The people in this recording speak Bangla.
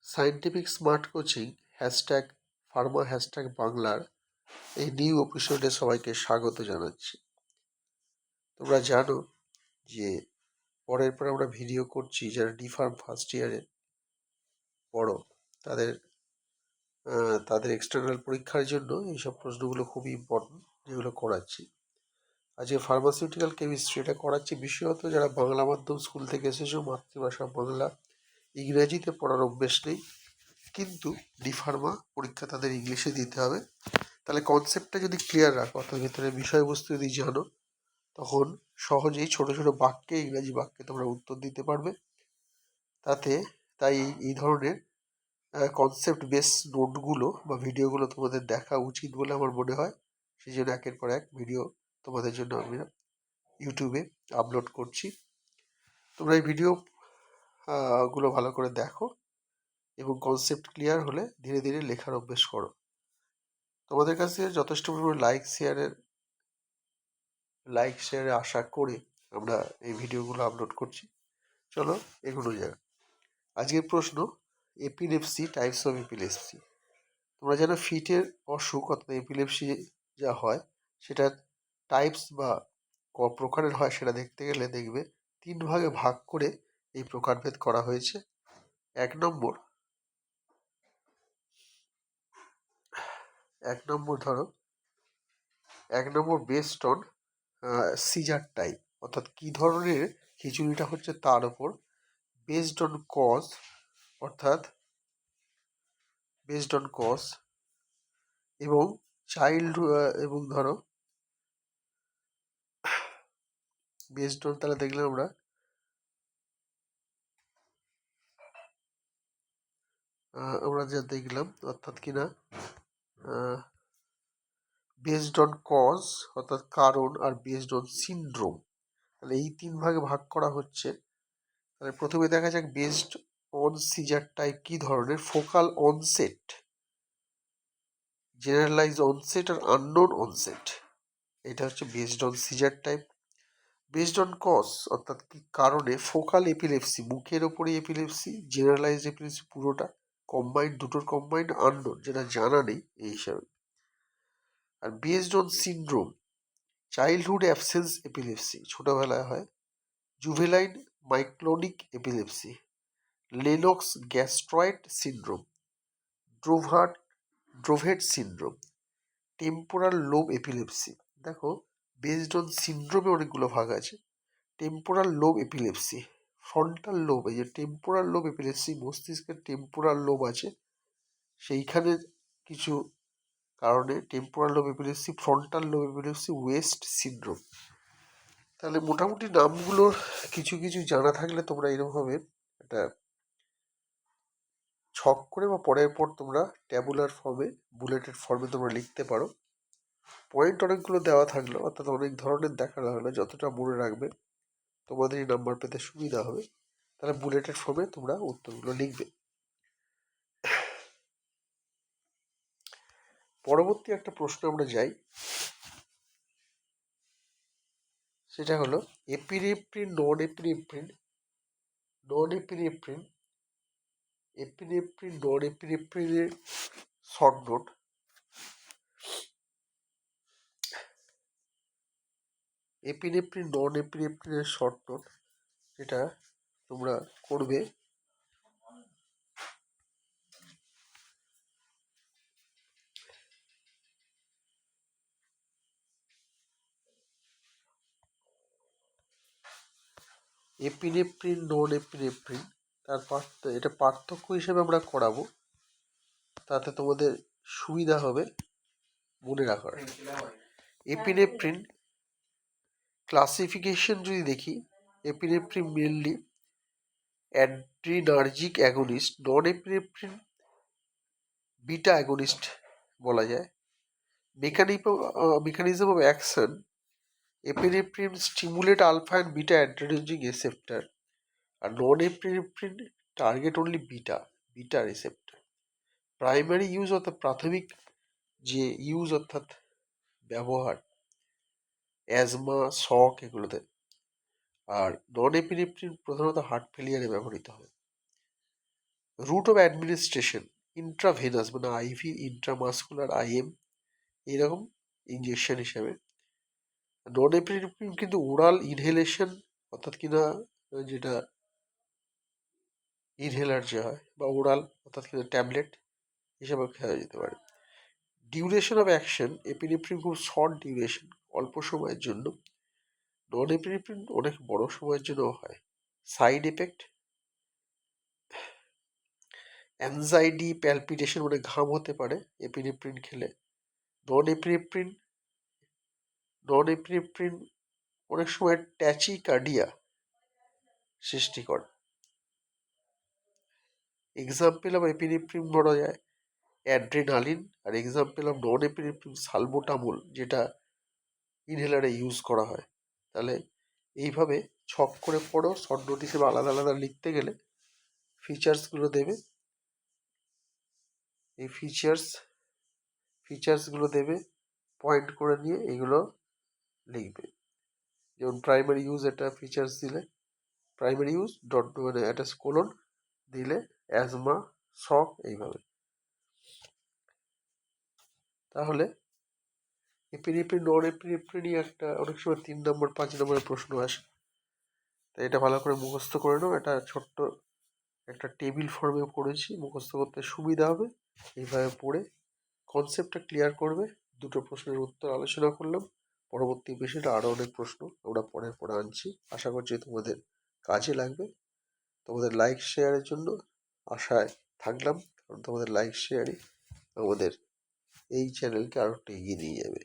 Scientific smart coaching hashtag Pharma hashtag বাংলার এই নিউ এপিসোডে সবাইকে স্বাগত জানাচ্ছি। তোমরা জানো যে পরের পর আমরা ভিডিও করছি যারা ডি ফার্ম ফার্স্ট ইয়ারে পড়ো তাদের তাদের এক্সটার্নাল পরীক্ষার জন্য এইসব প্রশ্নগুলো খুবই ইম্পর্টেন্ট, যেগুলো করাচ্ছি। আজকে ফার্মাসিউটিক্যাল কেমিস্ট্রি এটা করাচ্ছি বিশেষত যারা বাংলা মাধ্যম স্কুল থেকে এসেছো, মাতৃভাষা বাংলা, ইংরেজিতে পড়ার অভ্যেস নেই, কিন্তু ডি ফার্মা পরীক্ষা তাদের ইংলিশে দিতে হবে। তাহলে কনসেপ্টটা যদি ক্লিয়ার রাখো, অর্থাৎ ভেতরে বিষয়বস্তু যদি জানো, তখন সহজেই ছোট ছোট বাক্যে, ইংরাজি বাক্যে তোমরা উত্তর দিতে পারবে। তাই এই ধরনের কনসেপ্ট বেস নোটগুলো বা ভিডিওগুলো তোমাদের দেখা উচিত বলে আমার মনে হয়। সেই জন্য একের পর এক ভিডিও তোমাদের জন্য আমি ইউটিউবে আপলোড করছি। তোমরা এই ভিডিও গুলো ভালো করে দেখো এবং কনসেপ্ট ক্লিয়ার হলে ধীরে ধীরে লেখার অভ্যেস করো। তোমাদের কাছে যথেষ্ট পরিমাণে লাইক শেয়ারে আশা করে আমরা এই ভিডিওগুলো আপলোড করছি। চলো এগুলো যাক। আজকের প্রশ্ন, এপিলেপসি, টাইপস অফ এপিলেপসি। তোমরা জানো ফিটের অসুখ অর্থাৎ এপিলেপসি যা হয় সেটা টাইপস বা প্রকারের হয়, সেটা দেখতে গেলে দেখবে 3 ভাগে ভাগ করে এই প্রকারভেদ করা হয়েছে। এক নম্বর বেসড অন সিজার টাইপ, অর্থাৎ কি ধরনের খিচুড়িটা হচ্ছে তার উপর। বেসড অন কজ, অর্থাৎ বেসড অন কজ এবং চাইল্ড এবং ধরো বেসড অন, তাহলে দেখলাম আমরা যা দেখলাম অর্থাৎ কিনা বেসড অন কজ অর্থাৎ কারণ, আর বেসড অন সিনড্রোম। তাহলে এই 3 ভাগে ভাগ করা হচ্ছে। তাহলে প্রথমে দেখা যাক বেসড অন সিজার টাইপ কি ধরনের। ফোকাল অনসেট, জেনারেলাইজ অনসেট আর আননোন অনসেট, এটা হচ্ছে based on seizure type. Based on cause অর্থাৎ কি কারণে, ফোকাল এপিলেপসি মুখের ওপরে এপিলেপসি, জেনারেলাইজ এপিলেপসি পুরোটা, কম্বাইন্ড, দুটোর কম্বাইন্ড, আননোন যেটা জানা নেই এই হিসাবে। আর based on syndrome, childhood absence epilepsy, ছোটবেলায় হয়। জুভেলাইন myoclonic epilepsy, Lennox Gastaut syndrome, Dravet syndrome, temporal lobe epilepsy. দেখো বেসড অন সিনড্রোমে অনেকগুলো ভাগ আছে। Temporal lobe epilepsy, frontal lobe, এই যে টেম্পোরাল লোব এপিলেপসি, মস্তিষ্কের টেম্পোরাল লোব আছে, সেইখানে কিছু কারণে temporal lobe epilepsy, frontal lobe epilepsy, West syndrome. তাহলে মোটামুটি নামগুলো কিছু কিছু জানা থাকলে তোমরা এরকমভাবে একটা ছক করে বা পরের পর তোমরা ট্যাবুলার ফর্মে, বুলেটেড ফর্মে তোমরা লিখতে পারো। পয়েন্ট অনেকগুলো দেওয়া থাকলো, অর্থাৎ অনেক ধরনের দেখানো হলো, যতটা মনে রাখবে তোমাদেরই নাম্বার পেতে সুবিধা হবে। তাহলে বুলেটেড ফর্মে তোমরা উত্তরগুলো লিখবে। পরবর্তী একটা প্রশ্ন আমরা যাই, সেটা হলো এপিনেফ্রিন, নন এপিনেফ্রিন, নন এপিনেফ্রিনের শর্ট নোট। এপিনেফ্রিন, নন এপিনেফ্রিনের শর্ট নোট যেটা তোমরা করবে, এপিনেফ্রিন, নন এপিনেফ্রিন, তার এটা পার্থক্য হিসেবে আমরা করাবো, তাতে তোমাদের সুবিধা হবে মনে রাখার। এপিনেফ্রিন ক্লাসিফিকেশন যদি দেখি, epinephrine mainly adrenergic agonist, non epinephrine beta agonist বলা যায়। Mechanism of action, epinephrine stimulate alpha and beta adrenergic receptor, আর non epinephrine target only beta receptor. Primary use অর্থাৎ প্রাথমিক যে ইউজ অর্থাৎ ব্যবহার, অ্যাজমা, শক এগুলোতে। আর নন এপিনেফ্রিন প্রধানত হার্ট ফেলিয়ারে ব্যবহৃত হয়। রুট অফ অ্যাডমিনিস্ট্রেশন ইন্ট্রাভেনাস মানে আইভি, ইন্ট্রামাসকুলার, আইএম, এইরকম ইঞ্জেকশন হিসাবে। নন এপিনেফ্রিন কিন্তু ওরাল ইনহেলেশন, অর্থাৎ কিনা যেটা ইনহেলার যে হয়, বা ওরাল অর্থাৎ কিনা ট্যাবলেট হিসাবে খাওয়া যেতে পারে। ডিউরেশন অফ অ্যাকশন, এপিনেফ্রিন খুব শর্ট ডিউরেশন, অল্প সময়ের জন্য। নন এপিনেফ্রিন অনেক বড় সময়ের জন্য হয়। সাইড এফেক্ট, অ্যাংজাইটি, প্যালপিটেশন মানে ঘাম হতে পারে এপিনেফ্রিন খেলে। নন এপিনেফ্রিন নন এপিনেফ্রিন অনেক সময় ট্যাচিকার্ডিয়া সৃষ্টি করে। এক্সাম্পল অফ এপিনেফ্রিন বলা যায় অ্যাড্রেনালিন, আর example of non epinephrine salbutamol, যেটা ইনহেলারে ইউজ করা হয়। তাহলে এইভাবে ছক করে পড়ো, শর্ট নোট হিসেবে আলাদা আলাদা লিখতে গেলে ফিচার্সগুলো দেবে, এই ফিচার্সগুলো দেবে, পয়েন্ট করে নিয়ে এগুলো লিখবে। যেমন প্রাইমারি ইউজ, এটা ফিচার্স দিলে প্রাইমারি ইউজ ডট মানে একটা কোলন দিলে অ্যাজমা, শক, এইভাবে। তাহলে এপিনেফ্রিন নন এপিনেফ্রিনই একটা অনেক সময় 3 নম্বর 5 নম্বরের প্রশ্ন আসে, তাই এটা ভালো করে মুখস্থ করে নাও। এটা ছোট্ট একটা টেবিল ফর্মে করেছি, মুখস্থ করতে সুবিধা হবে। এইভাবে পড়ে কনসেপ্টটা ক্লিয়ার করবে। দুটো প্রশ্নের উত্তর আলোচনা করলাম, পরবর্তী বিষয়টা আরও অনেক প্রশ্ন আমরা পরে আনছি, আশা করছি তোমাদের কাজে লাগবে। তোমাদের লাইক শেয়ারের জন্য আশায় থাকলাম, কারণ তোমাদের লাইক শেয়ারই আমাদের এই চ্যানেলকে আরও একটু এগিয়ে নিয়ে যাবে।